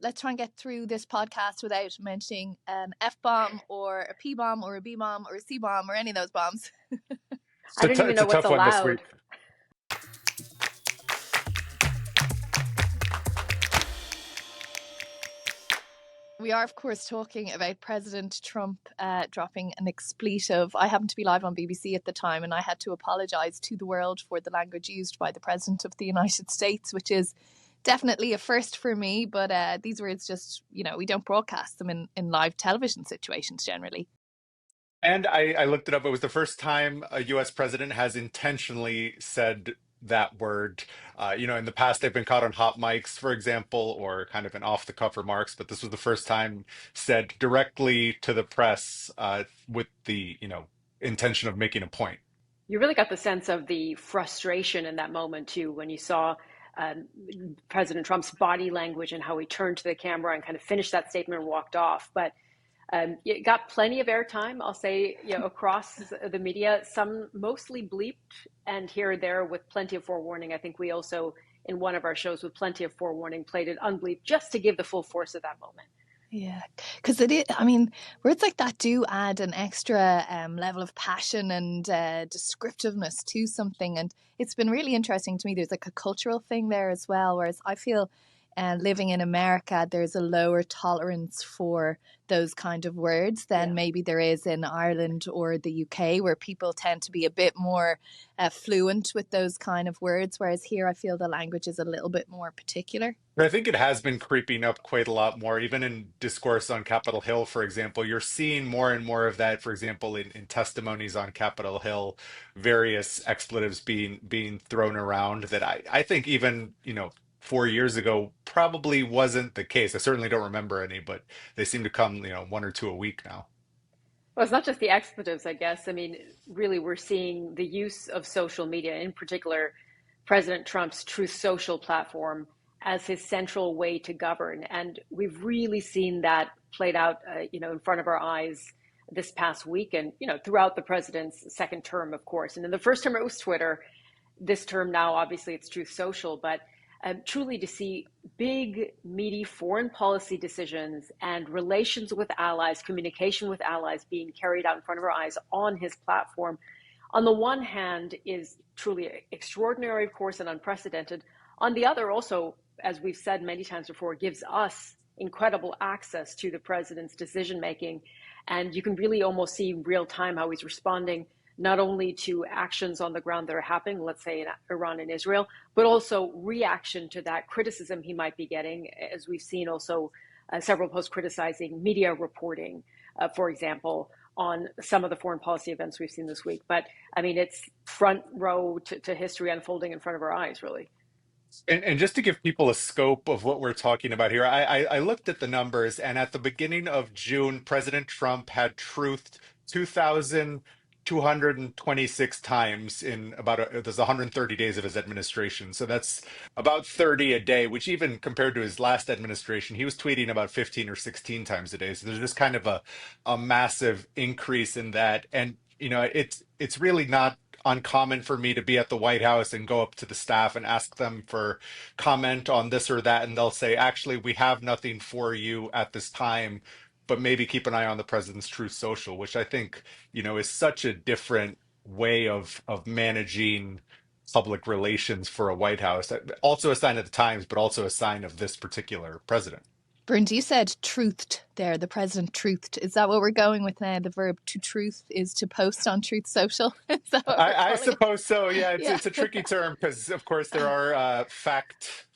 let's try and get through this podcast without mentioning an F-bomb or a P-bomb or a B-bomb or a C-bomb or any of those bombs. I don't even know what's allowed. We are, of course, talking about President Trump dropping an expletive. I happened to be live on BBC at the time, and I had to apologise to the world for the language used by the President of the United States, which is definitely a first for me. But these words just, we don't broadcast them in live television situations generally. And I looked it up. It was the first time a U.S. president has intentionally said that word. In the past, they've been caught on hot mics, for example, or kind of in off-the-cuff remarks. But this was the first time said directly to the press with the, intention of making a point. You really got the sense of the frustration in that moment, too, when you saw President Trump's body language and how he turned to the camera and kind of finished that statement and walked off. But it got plenty of airtime, I'll say, across the media, some mostly bleeped and here or there with plenty of forewarning. I think we also, in one of our shows with plenty of forewarning, played it unbleeped just to give the full force of that moment. Yeah, because words like that do add an extra level of passion and descriptiveness to something. And it's been really interesting to me. There's like a cultural thing there as well, whereas I feel living in America, there's a lower tolerance for those kind of words than maybe there is in Ireland or the UK, where people tend to be a bit more fluent with those kind of words. Whereas here, I feel the language is a little bit more particular. I think it has been creeping up quite a lot more, even in discourse on Capitol Hill, for example. You're seeing more and more of that, for example, in testimonies on Capitol Hill, various expletives being thrown around that I think even, 4 years ago probably wasn't the case. I certainly don't remember any, but they seem to come, one or two a week now. Well, it's not just the expletives, I guess. I mean, really, we're seeing the use of social media, in particular, President Trump's Truth Social platform, as his central way to govern. And we've really seen that played out, in front of our eyes this past week and, throughout the president's second term, of course. And in the first term, it was Twitter. This term now, obviously, it's Truth Social. But truly to see big, meaty foreign policy decisions and relations with allies, communication with allies being carried out in front of our eyes on his platform, on the one hand, is truly extraordinary, of course, and unprecedented. On the other, also, as we've said many times before, gives us incredible access to the president's decision making. And you can really almost see real time how he's responding not only to actions on the ground that are happening, let's say in Iran and Israel, but also reaction to that criticism he might be getting, as we've seen also several posts criticizing media reporting, for example, on some of the foreign policy events we've seen this week. But I mean, it's front row to history unfolding in front of our eyes, really. And just to give people a scope of what we're talking about here, I looked at the numbers, and at the beginning of June, President Trump had truthed 2,226 times in there's 130 days of his administration. So that's about 30 a day, which even compared to his last administration, he was tweeting about 15 or 16 times a day. So there's just kind of a massive increase in that. And, it's really not uncommon for me to be at the White House and go up to the staff and ask them for comment on this or that. And they'll say, actually, we have nothing for you at this time, but maybe keep an eye on the president's Truth Social, which I think, is such a different way of managing public relations for a White House. Also a sign of the times, but also a sign of this particular president. Burns, you said truthed there, the president truthed. Is that what we're going with now? The verb to truth is to post on Truth Social? Is that what I suppose so. Yeah, it's a tricky term because, of course, there are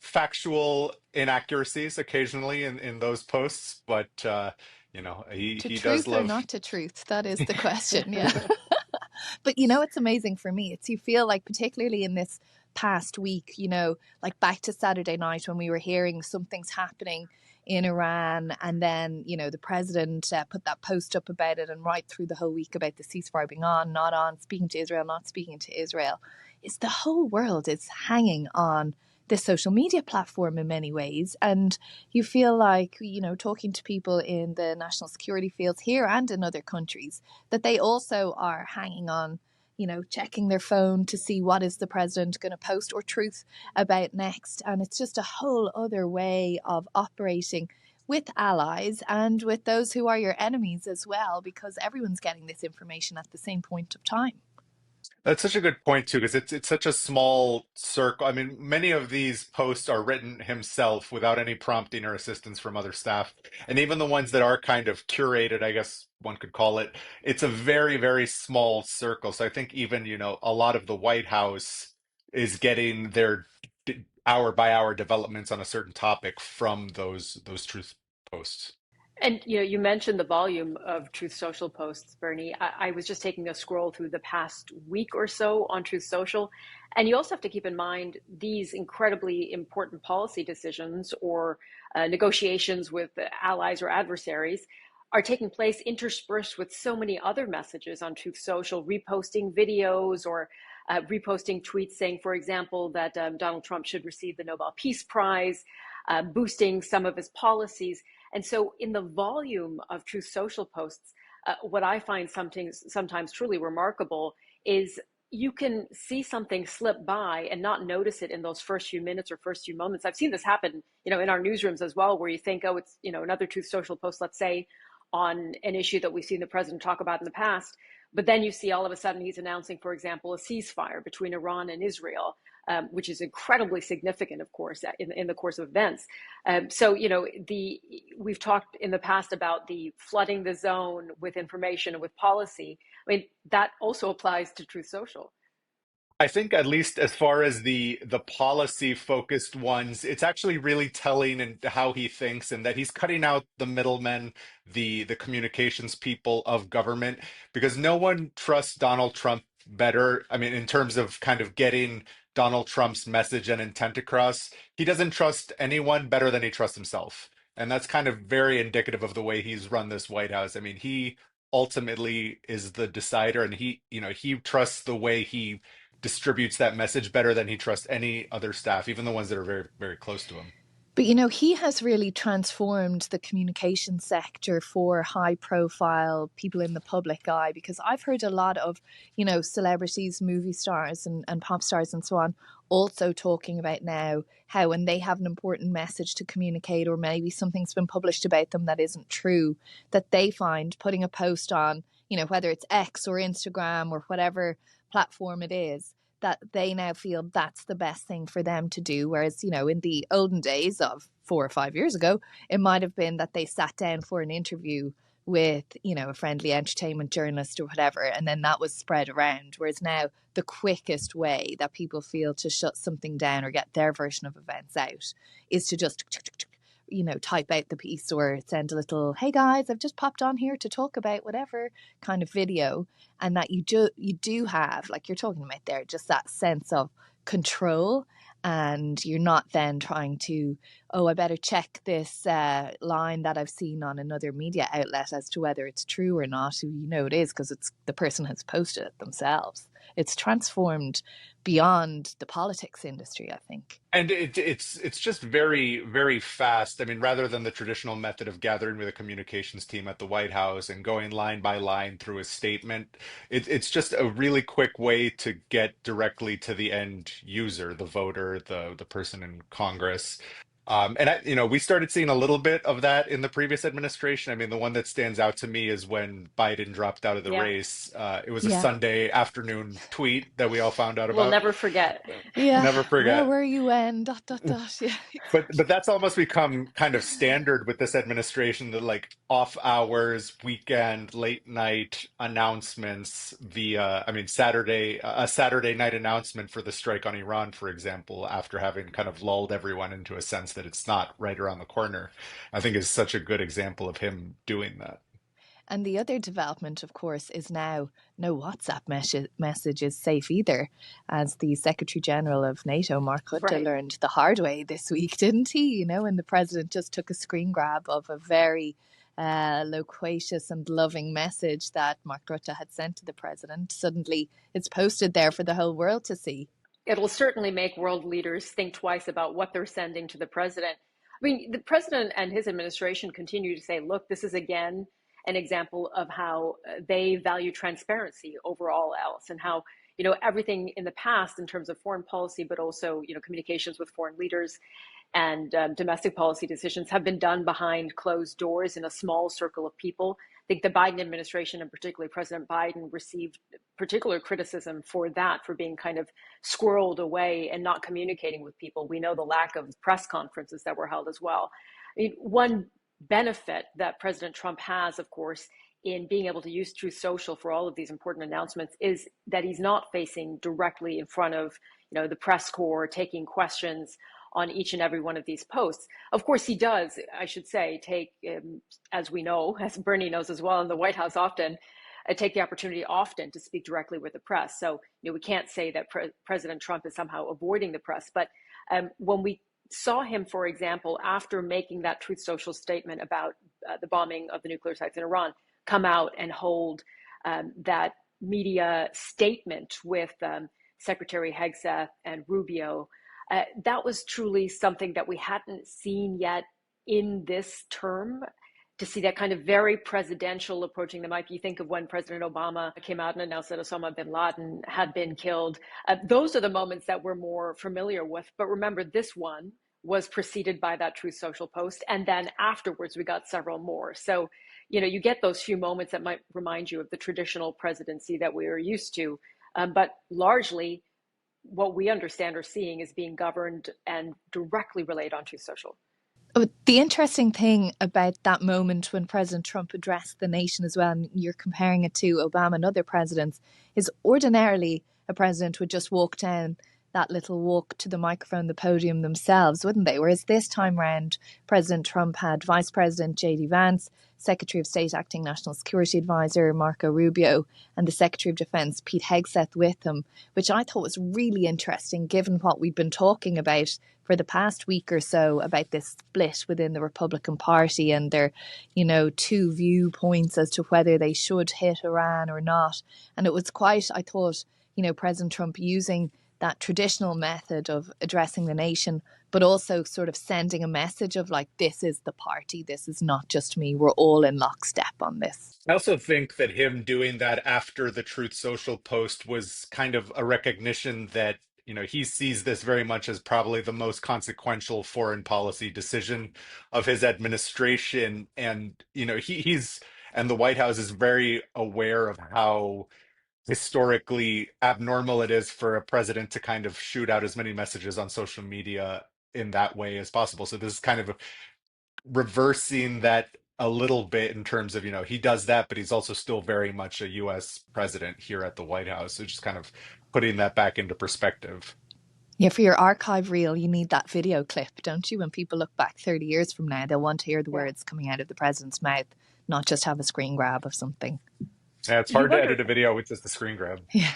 factual inaccuracies occasionally in those posts. But, he does love... or not to truth? That is the question, yeah. But, it's amazing for me. It's you feel like, particularly in this past week, like back to Saturday night when we were hearing something's happening in Iran, and then the president put that post up about it, and right through the whole week about the ceasefire being on, not on, speaking to Israel, not speaking to Israel. Is the whole world is hanging on this social media platform in many ways, and you feel like talking to people in the national security fields here and in other countries, that they also are hanging on checking their phone to see what is the president going to post or truth about next. And it's just a whole other way of operating with allies and with those who are your enemies as well, because everyone's getting this information at the same point of time. That's such a good point too, because it's such a small circle. I mean, many of these posts are written himself without any prompting or assistance from other staff. And even the ones that are kind of curated, I guess one could call it, it's a very, very small circle. So I think even, a lot of the White House is getting their hour by hour developments on a certain topic from those truth posts. And you mentioned the volume of Truth Social posts, Bernie. I was just taking a scroll through the past week or so on Truth Social, and you also have to keep in mind these incredibly important policy decisions or negotiations with allies or adversaries are taking place interspersed with so many other messages on Truth Social, reposting videos or reposting tweets saying, for example, that Donald Trump should receive the Nobel Peace Prize, boosting some of his policies. And so in the volume of Truth Social posts, what I find sometimes truly remarkable is you can see something slip by and not notice it in those first few minutes or first few moments. I've seen this happen, in our newsrooms as well, where you think, oh, it's, another Truth Social post, let's say, on an issue that we've seen the president talk about in the past. But then you see all of a sudden he's announcing, for example, a ceasefire between Iran and Israel, which is incredibly significant, of course, in the course of events. So, we've talked in the past about the flooding the zone with information and with policy. I mean, that also applies to Truth Social. I think at least as far as the policy focused ones, it's actually really telling in how he thinks and that he's cutting out the middlemen, the communications people of government, because no one trusts Donald Trump better. I mean, in terms of kind of getting Donald Trump's message and intent across, he doesn't trust anyone better than he trusts himself. And that's kind of very indicative of the way he's run this White House. I mean, he ultimately is the decider and he trusts the way he distributes that message better than he trusts any other staff, even the ones that are very, very close to him. But, he has really transformed the communication sector for high profile people in the public eye, because I've heard a lot of, celebrities, movie stars and pop stars and so on also talking about now how when they have an important message to communicate, or maybe something's been published about them that isn't true, that they find putting a post on, whether it's X or Instagram or whatever platform it is, that they now feel that's the best thing for them to do. Whereas, in the olden days of 4 or 5 years ago, it might have been that they sat down for an interview with, a friendly entertainment journalist or whatever, and then that was spread around. Whereas now the quickest way that people feel to shut something down or get their version of events out is to just type out the piece or send a little, hey guys, I've just popped on here to talk about whatever kind of video. And that you do have, like you're talking about there, just that sense of control. And you're not then trying to, I better check this line that I've seen on another media outlet as to whether it's true or not. It is because it's the person has posted it themselves. It's transformed beyond the politics industry, I think. And it's just very, very fast. I mean, rather than the traditional method of gathering with a communications team at the White House and going line by line through a statement, it's just a really quick way to get directly to the end user, the voter, the person in Congress. We started seeing a little bit of that in the previous administration. I mean, the one that stands out to me is when Biden dropped out of the Yeah, race. It was a Yeah. Sunday afternoon tweet that we all found out we'll about. never forget. Yeah. Never Where forget. were you when? ... Yeah. But that's almost become kind of standard with this administration, that like off hours, weekend, late night announcements via, I mean, a Saturday night announcement for the strike on Iran, for example, after having kind of lulled everyone into a sense that it's not right around the corner, I think is such a good example of him doing that. And the other development, of course, is now no WhatsApp message is safe either, as the Secretary General of Nato, Mark Rutte, Right. learned the hard way this week, didn't he? And the president just took a screen grab of a very loquacious and loving message that Mark Rutte had sent to the president. Suddenly, it's posted there for the whole world to see. It'll certainly make world leaders think twice about what they're sending to the president. I mean, the president and his administration continue to say, look, this is again an example of how they value transparency over all else, and how, everything in the past in terms of foreign policy, but also, communications with foreign leaders and domestic policy decisions have been done behind closed doors in a small circle of people. I think the Biden administration, and particularly President Biden, received particular criticism for that, for being kind of squirreled away and not communicating with people. We know the lack of press conferences that were held as well. I mean, one benefit that President Trump has, of course, in being able to use Truth Social for all of these important announcements is that he's not facing directly in front of, the press corps, taking questions on each and every one of these posts. Of course, he does, I should say, take, as we know, as Bernie knows as well, in the White House often, take the opportunity often to speak directly with the press. So, we can't say that President Trump is somehow avoiding the press. But when we saw him, for example, after making that Truth Social statement about the bombing of the nuclear sites in Iran, come out and hold that media statement with Secretary Hegseth and Rubio, that was truly something that we hadn't seen yet in this term. To see that kind of very presidential approaching the mic. You think of when President Obama came out and announced that Osama bin Laden had been killed. Those are the moments that we're more familiar with. But remember, this one was preceded by that Truth Social post. And then afterwards, we got several more. So, you get those few moments that might remind you of the traditional presidency that we are used to. But largely, what we understand or seeing is being governed and directly relayed on Truth Social. The interesting thing about that moment when President Trump addressed the nation as well, and you're comparing it to Obama and other presidents, is ordinarily a president would just walk down that little walk to the microphone, the podium themselves, wouldn't they? Whereas this time round, President Trump had Vice President J.D. Vance, Secretary of State, Acting National Security Advisor Marco Rubio, and the Secretary of Defense Pete Hegseth with him, which I thought was really interesting given what we've been talking about for the past week or so about this split within the Republican Party and their, two viewpoints as to whether they should hit Iran or not. And it was quite, I thought, President Trump using that traditional method of addressing the nation, but also sort of sending a message of like, this is the party, this is not just me, we're all in lockstep on this. I also think that him doing that after the Truth Social post was kind of a recognition that, he sees this very much as probably the most consequential foreign policy decision of his administration. And, he's, and the White House is very aware of how historically abnormal it is for a president to kind of shoot out as many messages on social media in that way as possible. So this is kind of reversing that a little bit in terms of, he does that, but he's also still very much a US president here at the White House. So just kind of putting that back into perspective. Yeah, for your archive reel, you need that video clip, don't you? When people look back 30 years from now, they'll want to hear the words coming out of the president's mouth, not just have a screen grab of something. Yeah, it's hard to edit a video with just the screen grab. Yeah.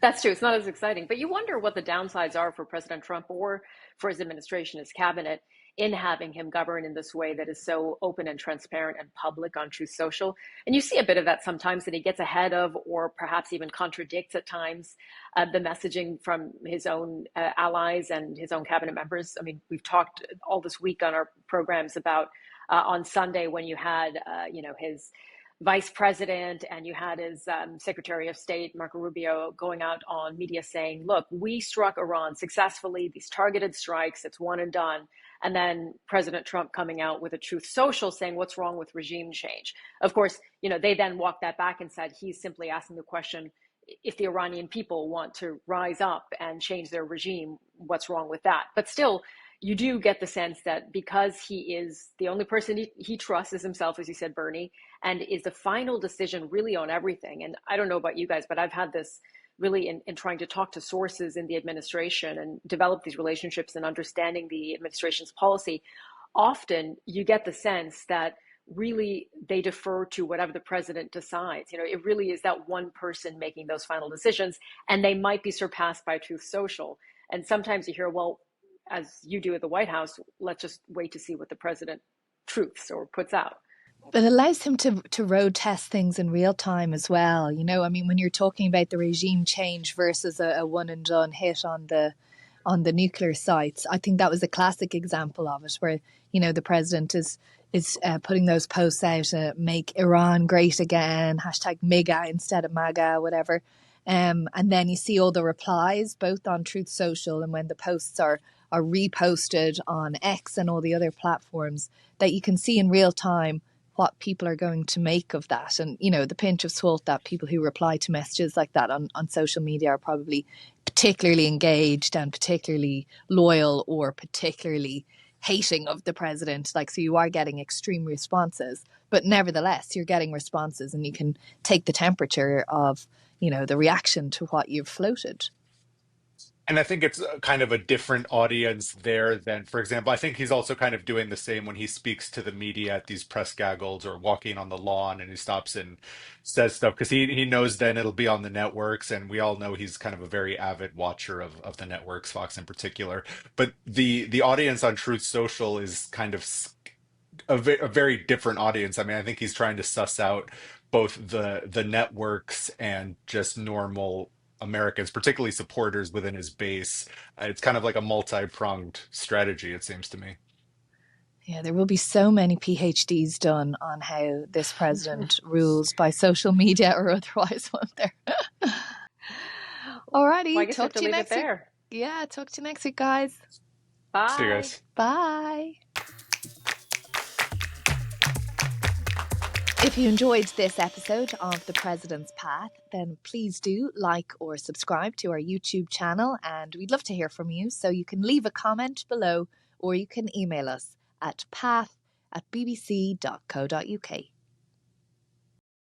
That's true. It's not as exciting. But you wonder what the downsides are for President Trump or for his administration, his cabinet, in having him govern in this way that is so open and transparent and public on Truth Social. And you see a bit of that sometimes, that he gets ahead of or perhaps even contradicts at times the messaging from his own allies and his own cabinet members. I mean, we've talked all this week on our programs about on Sunday when you had, his vice president and you had his Secretary of State, Marco Rubio, going out on media saying, look, we struck Iran successfully, these targeted strikes, it's one and done. And then President Trump coming out with a Truth Social saying, what's wrong with regime change? Of course, they then walked that back and said, he's simply asking the question, if the Iranian people want to rise up and change their regime, what's wrong with that? But still, you do get the sense that because he is the only person he trusts is himself, as you said, Bernie, and is the final decision really on everything. And I don't know about you guys, but I've had this really in trying to talk to sources in the administration and develop these relationships and understanding the administration's policy. Often you get the sense that really they defer to whatever the president decides. It really is that one person making those final decisions, and they might be surpassed by Truth Social. And sometimes you hear, well, as you do at the White House, let's just wait to see what the president truths or puts out. But it allows him to road test things in real time as well. I mean, when you're talking about the regime change versus a one and done hit on the nuclear sites, I think that was a classic example of it, where, the president is is putting those posts out, make Iran great again, hashtag MIGA instead of MAGA, whatever. And then you see all the replies, both on Truth Social and when the posts are reposted on X and all the other platforms, that you can see in real time what people are going to make of that. And, you know, the pinch of salt that people who reply to messages like that on social media are probably particularly engaged and particularly loyal or particularly hating of the president. Like, so you are getting extreme responses, but nevertheless, you're getting responses and you can take the temperature of, you know, the reaction to what you've floated. And I think it's kind of a different audience there than, for example, I think he's also kind of doing the same when he speaks to the media at these press gaggles or walking on the lawn and he stops and says stuff because he knows then it'll be on the networks. And we all know he's kind of a very avid watcher of the networks, Fox in particular. But the audience on Truth Social is kind of a very different audience. I mean, I think he's trying to suss out both the networks and just normal Americans, particularly supporters within his base. It's kind of like a multi-pronged strategy, it seems to me. Yeah, there will be so many PhDs done on how this president rules by social media or otherwise, won't there? Alrighty, well, I guess talk to you next week. there. Yeah, talk to you next week, guys. Bye. See you guys. Bye. If you enjoyed this episode of The President's Path, then please do like or subscribe to our YouTube channel, and we'd love to hear from you. So you can leave a comment below or you can email us at path@bbc.co.uk.